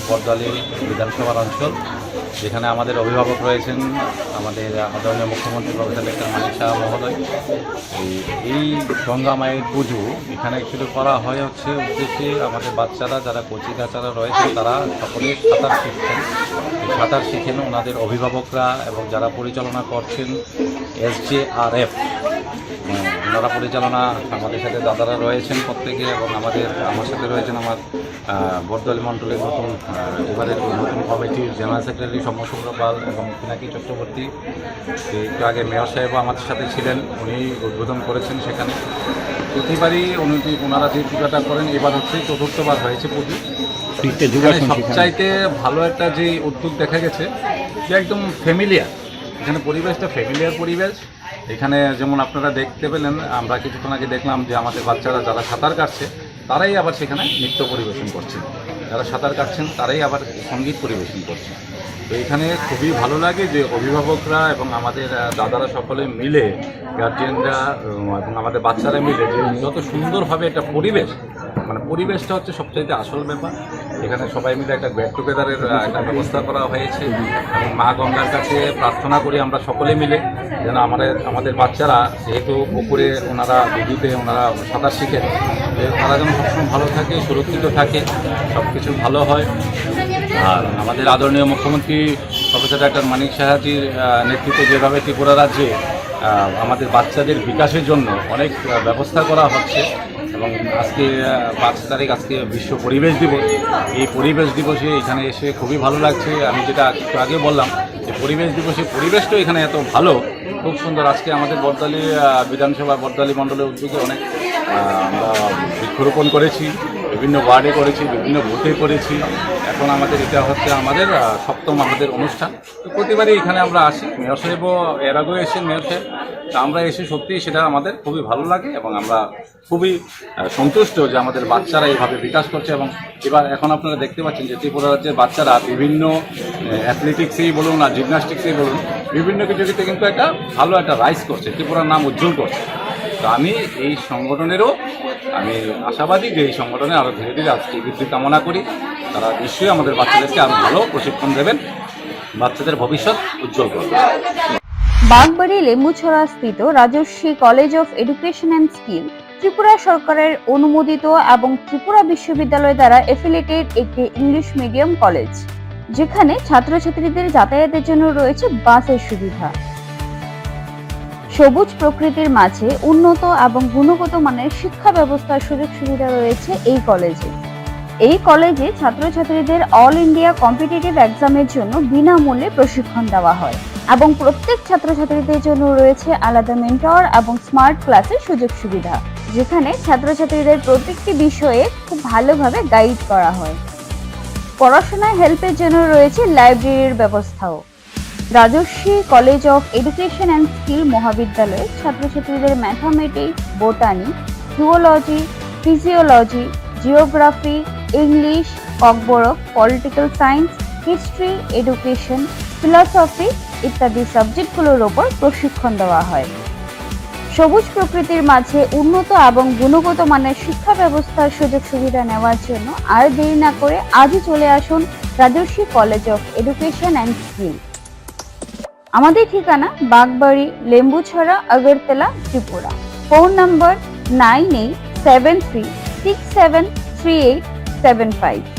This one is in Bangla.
বড়দুয়ালি বিধানসভার অঞ্চল, যেখানে আমাদের অভিভাবক রয়েছেন আমাদের আদরণীয় মুখ্যমন্ত্রী প্রফেসর ডক্টর মানিক সাহা মহোদয়। এই গঙ্গা মায়ের পুজো এখানে অ্যাকচুয়ালি করা হয় হচ্ছে উদ্দেশ্যে আমাদের বাচ্চারা যারা কচি কাচারা রয়েছে তারা সকলে সাঁতার শিখছেন। সাঁতার শিখেন ওনাদের অভিভাবকরা এবং যারা পরিচালনা করছেন SJRF, ওনারা পরিচালনা আমাদের সাথে দাদারা রয়েছেন প্রত্যেকে, এবং আমার সাথে রয়েছেন আমার বড়দুয়ালি মণ্ডলের এবারের নতুন কমিটির জেনারেল সেক্রেটারি সৌম্য পাল এবং পিনাকি চক্রবর্তী। একটু আগে মেয়র সাহেবও আমাদের সাথে ছিলেন, উনি উদ্বোধন করেছেন সেখানে। প্রতিবারই ওনারা যে পূজাটা করেন, এবার হচ্ছে চতুর্থবার হয়েছে পুজো। সবচাইতে ভালো একটা যে উদ্যোগ দেখা গেছে যে একদম ফ্যামিলিয়ার, এখানে পরিবেশটা ফ্যামিলিয়ার পরিবেশ। এখানে যেমন আপনারা দেখতে পেলেন, আমরা কিছুক্ষণ আগে দেখলাম যে আমাদের বাচ্চারা যারা সাঁতার কাটছে তারাই আবার সেখানে নৃত্য পরিবেশন করছেন, যারা সাঁতার কাটছেন তারাই আবার সঙ্গীত পরিবেশন করছেন। তো এখানে খুবই ভালো লাগে যে অভিভাবকরা এবং আমাদের দাদারা সকলে মিলে, গার্জিয়ানরা এবং আমাদের বাচ্চারা মিলে যে যত সুন্দরভাবে একটা পরিবেশ, মানে পরিবেশটা হচ্ছে সবচাইতে আসল ব্যাপার। এখানে সবাই মিলে একটা গেট টুগেদারের একটা ব্যবস্থা করা হয়েছে এবং মা গঙ্গার কাছে প্রার্থনা করি আমরা সকলে মিলে যেন আমাদের বাচ্চারা, যেহেতু পুকুরে ওনারা দিদিতে ওনারা সাঁতার শিখেন, তারা যেন সবসময় ভালো থাকে, সুরক্ষিত থাকে, সব কিছু ভালো হয়। আর আমাদের আদরণীয় মুখ্যমন্ত্রী প্রফেসর ডক্টর মানিক সাহাজির নেতৃত্বে যেভাবে ত্রিপুরা রাজ্যে আমাদের বাচ্চাদের বিকাশের জন্য অনেক ব্যবস্থা করা হচ্ছে, এবং আজকে 5 তারিখ আজকে বিশ্ব পরিবেশ দিবস। এই পরিবেশ দিবসে এখানে এসে খুবই ভালো লাগছে। আমি যেটা একটু আগে বললাম যে পরিবেশ দিবসে পরিবেশটা এখানে এত ভালো, খুব সুন্দর। আজকে আমাদের বড়দুয়ালি বিধানসভা বড়দুয়ালি মণ্ডলের উদ্যোগে অনেক আমরা বৃক্ষরোপণ করেছি, বিভিন্ন ওয়ার্ডে করেছি, বিভিন্ন বুথে করেছি। এখন আমাদের এটা হচ্ছে আমাদের 7ম আমাদের অনুষ্ঠান। তো প্রতিবারই এখানে আমরা আসি, মেয়র সাহেবও এর আগেও এসেছেন মেয়র সাহেব। তো আমরা এসে সত্যিই সেটা আমাদের খুবই ভালো লাগে এবং আমরা খুবই সন্তুষ্ট যে আমাদের বাচ্চারা এইভাবে বিকাশ করছে। এবং এখন আপনারা দেখতে পাচ্ছেন যে ত্রিপুরা রাজ্যের বাচ্চারা বিভিন্ন অ্যাথলেটিক্সেই বলুন আর জিমন্যাস্টিক্সেই বলুন, বিভিন্ন কিছুতে কিন্তু একটা ভালো একটা রাইজ করছে, ত্রিপুরার নাম উজ্জ্বল করছে। তো আমি এই সংগঠনেরও আশাবাদী যে এই সংগঠনে আরও ধীরে ধীরে আজকে বৃদ্ধি কামনা করি। তারা নিশ্চয়ই আমাদের বাচ্চাদেরকে আরও ভালো প্রশিক্ষণ দেবেন, বাচ্চাদের ভবিষ্যৎ উজ্জ্বল করবেন। বাগবাড়ি লেম্বুছড়া স্থিত Rajarshi college of education and skill Tripura সরকারের অনুমোদিত এবং ত্রিপুরা বিশ্ববিদ্যালয় দ্বারা এফিলিয়েটেড একটি ইংলিশ মিডিয়াম কলেজ, যেখানে ছাত্রছাত্রীদের যাতায়াতের জন্য রয়েছে বাসের সুবিধা। সবুজ প্রকৃতির মাঝে উন্নত এবং গুণগত মানের শিক্ষা ব্যবস্থার সুযোগ সুবিধা রয়েছে এই কলেজে। এই কলেজে ছাত্রছাত্রীদের অল ইন্ডিয়া কম্পিটিটিভ এক্সামের জন্য বিনামূল্যে প্রশিক্ষণ দেওয়া হয় এবং প্রত্যেক ছাত্রছাত্রীদের জন্য রয়েছে আলাদা মেন্টর এবং স্মার্ট ক্লাসের সুযোগ সুবিধা, যেখানে ছাত্রছাত্রীদের প্রত্যেকটি বিষয়ে খুব ভালোভাবে গাইড করা হয়। পড়াশোনায় হেল্পের জন্য রয়েছে লাইব্রেরির ব্যবস্থাও। Rajarshi college of education and skill মহাবিদ্যালয়ে ছাত্রছাত্রীদের mathematics, botany, zoology, physiology, geography, English, Kokborok, political science, history, education, philosophy ইত্যাদি সাবজেক্টগুলোর ওপর প্রশিক্ষণ দেওয়া হয়। সবুজ প্রকৃতির মাঝে উন্নত এবং গুণগত মানের শিক্ষা ব্যবস্থার সুযোগ সুবিধা নেওয়ার জন্য আর দেরি না করে আজই চলে আসুন Rajarshi college of education and skill. আমাদের ঠিকানা বাগবাড়ি লেম্বুছড়া, আগরতলা, ত্রিপুরা। Phone number 9873673875।